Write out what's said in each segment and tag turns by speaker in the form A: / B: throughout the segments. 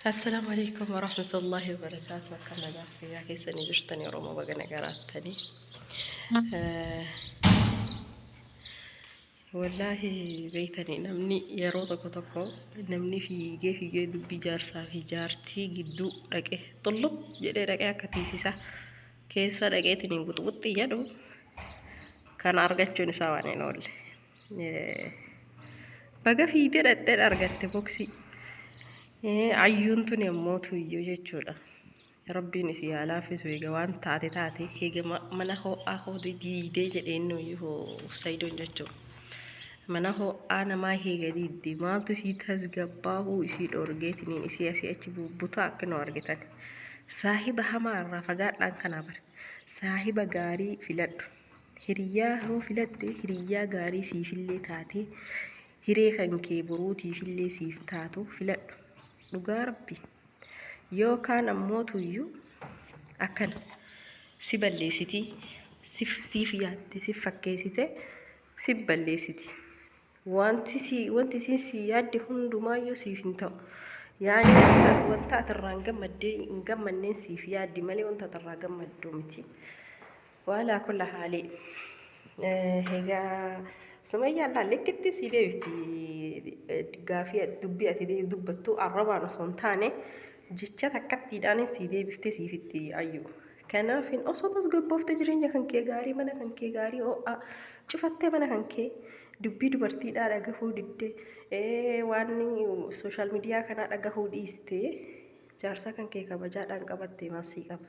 A: السلام عليكم ورحمة الله وبركاته. كم نجاح في كيسني جرتني روما بقنا قرأتني. والله بيتني نمني يا روضة كتكو نمني في جي دبي جارسا في جارتي جدو رجع طلب جري رجع كتيسيسا كيسا رجعتني بطوطي يدو كان أرجعتني سواني نقول بقى في دير أرجعت بوكسي عيونتني موت ويجوجولا ربي نسي على في سوي جوان تاتي هيك ما هو أخذ دي جدينه يهو سيدون جتو منه أنا ما هي جديد ما تسيت هزجباه ويصير أورجيتني نسي أشبه بطاق نورجتني صاحب همار رفقات لان كنابر صاحب غاري فيلد هريا هو فيلد هريا غاري سي فيلي تاتي هري كنكي بروتي فيلي سي تاتو فيلد dhugaa rabbi yoo kaan ammootu iyyuu akkana si balleessiti siif yaadde si fakkeessite si balleessiti wanti siin si yaadde hundumaayyuu siif hin ta'u yaani wanta atarraan gammaddee hin gammanneen siif yaaddi malee wanta atarraa gammaddu miti wala kulla haali hegaa سمية الله لكتِ سيدي في قافية دبي أتدي دبتو الربع نصنتاني جتة تكتي داني سيدي بفتي سيفتي أيو كان فين أصوات أسقط بوف تجرين كان كي غاري منا كان كي غاري أو شفت منا كان كي دبي دبرتي دا رجعه دبتي واني سوشيال ميديا كان رجعه ديستي جارسا كان كي كبجات أنك بتي ما سيكاب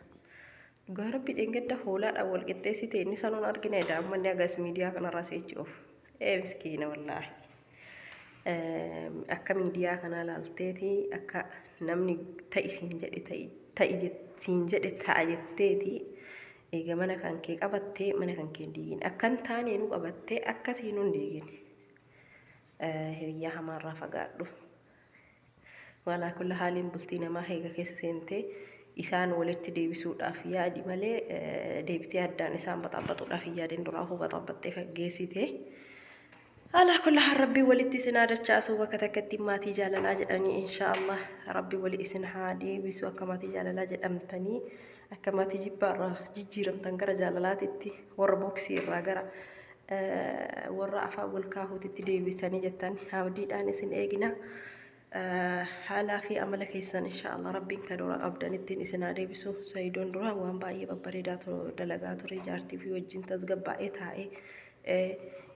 A: غاربي دينجت هولا أول كتة سيتي إني سانون أرجعني دا من يعاس ميديا كان راسي تشوف مسكينة والله أكا ميديا كنا لالتيتي أكا نمني تأي سينجد تأجتتي إيجا منا كان كيك أبتة منا كان كنديين أكن تاني نو أبتة أكا سينون ديجين هي مرة فقالوا ولا كل حال بلتينا ما هيك كيس سنتي إسان ولدت ديبسو الأفيا دي مالي ديبتي هدان إسان بطبطو الأفيا دين دراه بطبطي فجيسيته على كل حال ربي ولدت سنادة شاسو وكتكتي ما تجال لاجدني إن شاء الله ربي ولي إسن هادي بسوا كما تجال لاجد أمتني أكما تجي برا جيرم تنقر جالاتي وربوكسي الراجرة والرعفة والكاهو تتدي بسني جتان هاودي داني سن إيجنا حالا في أملك إنسان إن شاء الله ربي كدورا أبدا نتين سنادي بسو سيدون درا وان باي ببريداتو دلقاتو رجارتي في وجين تزقب بايتها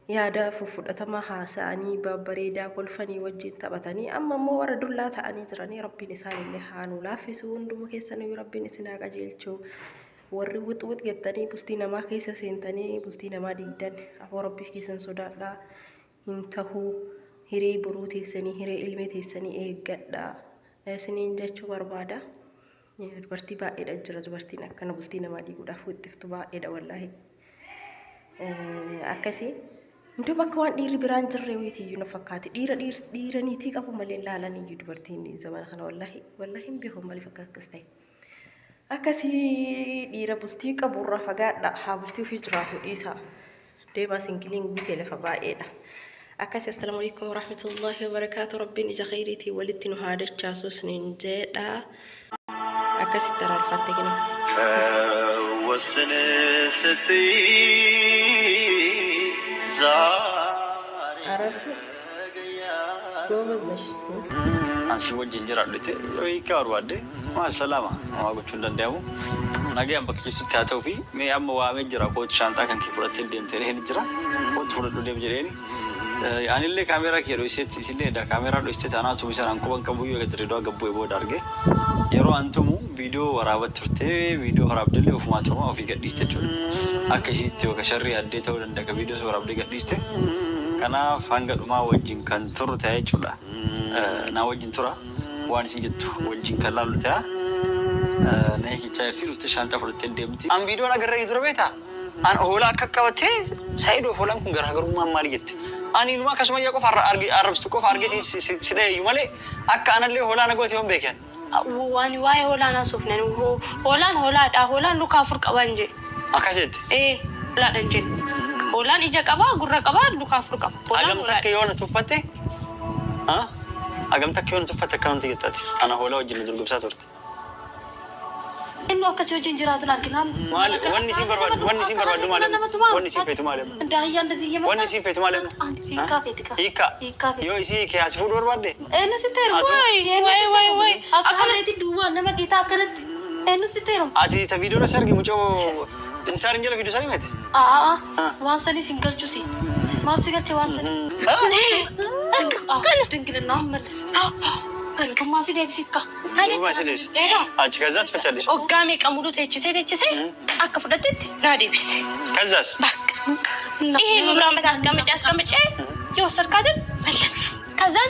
A: yaada fufudhatama haasa'anii babbareedaa kolfanii wajjin taphatanii amma immoo warra dullaa ta'anii jiranii rabbiin isaanillee haanuu laaffisu hunduma keessanii rabbiin isinaa qajeelchu warri wixwix gettanii bultii namaa keessa seentanii bultii namaa diigdan afoo rabbii keessan sodaadhaa hin tahuu hiree boruu teessanii hiree ilmee teessanii eeggadhaa isiniin jechuu barbaada dubartii baay'eedha jira dubartiin akkana bultii namaa diiguudhaaf wixxiftu baay'eedha wallaahi akkasii Ndo bakka waan dhiirri biraan jirre weeti iyyuu na fakkaate dhiira niitii qabu malee laalan iyyuu dubartiin zamana kana wallahi hin beeku malee fakka akkas ta'e akkasii dhiira bultii qabu irraa fagaadha haa bultii ofii jiraatu dhiisa deemaa singiliin guutee lafa baay'eedha akkasii assalaamu alaykum warahmatullahi wabarakaatu rabbiin ija khayriitii walitti nu haadachaasu isiniin jedha akkasii taraarfatte gina wasne sati Ansi wajjin jiraadhute yoo hiikaa barbaadde maa salaama waa gochuun danda'amu nagayaan bakka keessatti haa ta'uu fi mee amma waamee jira kootu shaantaa kan kee fudhattee deemtee hin jira kootu fudhadhu deem jedheeni anillee kaameeraa kee dho'iseetti isillee daa kaameeraa dho'iseetti anaatu misaan ankuban qabu yoo gadi reedoo gabbuu booda arge yeroo antumu viidiyoo waraabatti turtee viidiyoo waraabdillee ofumaa turuma ofii gadhiiste jechuudha akka isiitti yookaan sharrii addee ta'uu danda'a ka viidiyoo waraabdee gadhiiste kanaaf hanga dhumaa wajjin kan turu ta'e jechuudha naa wajjin tura waan isin jettu wajjin kan laallu ta'a na hiichaa jirti dhufte shaantaa fudhattee deemti an viidiyoon agarree dura beektaa an hoolaa akka qabattee saayidoo hoolaan kun garaagarummaa maali jette ani numa akkasuma yaa qofa arrabsitu qofa argite si dhayeeyyu malee akka anallee hoolaa nagooti hoon beekan
B: waan waa'ee hoolaan haasofne hoolaan luka afur qaban je
A: akkasitti
B: hoolaan je hoolaan ija qaba gurra qaba luka afur qaba
A: hoolaan takka yoo na tuffatte
C: أقمتك يوم تفتح كانت جتاتي أنا هو لا وجه ندرج بساتورت
B: إنه أكسي وجه جرات الأركلام
C: مال وني سين برباد مالهم وني سين فيتو مالهم
B: داهية الذي يمت
C: وني سين فيتو مالهم هيكا يو إسي كي أسفور برباد
B: إنه ستيرم واي أكلت الدوا نما جيتا أكلت إنه ستيرم
C: أتي تفيدو رسالة مجو أنت رنجلا فيديو سالمت
B: وانساني سينجل جوسي ما سيجل وانساني دنجل النوم ملس كم ما سيدي بسيكا
C: ما سيديش أجي كذا تفتشلش
B: أوكامي كمودو تيجي أكفردت نادي بس
C: كذاس
B: إيه مبرم أسكمج يوصل كذا ملس كذا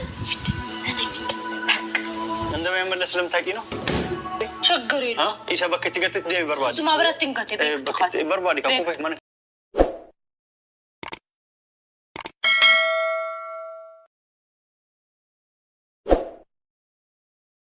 C: عندما يملس لم تاكينو
B: شجرين
C: إيش بكتي قتت دي برباد
B: سما برات تنقطع
C: بكتي بربادي كفوفك منك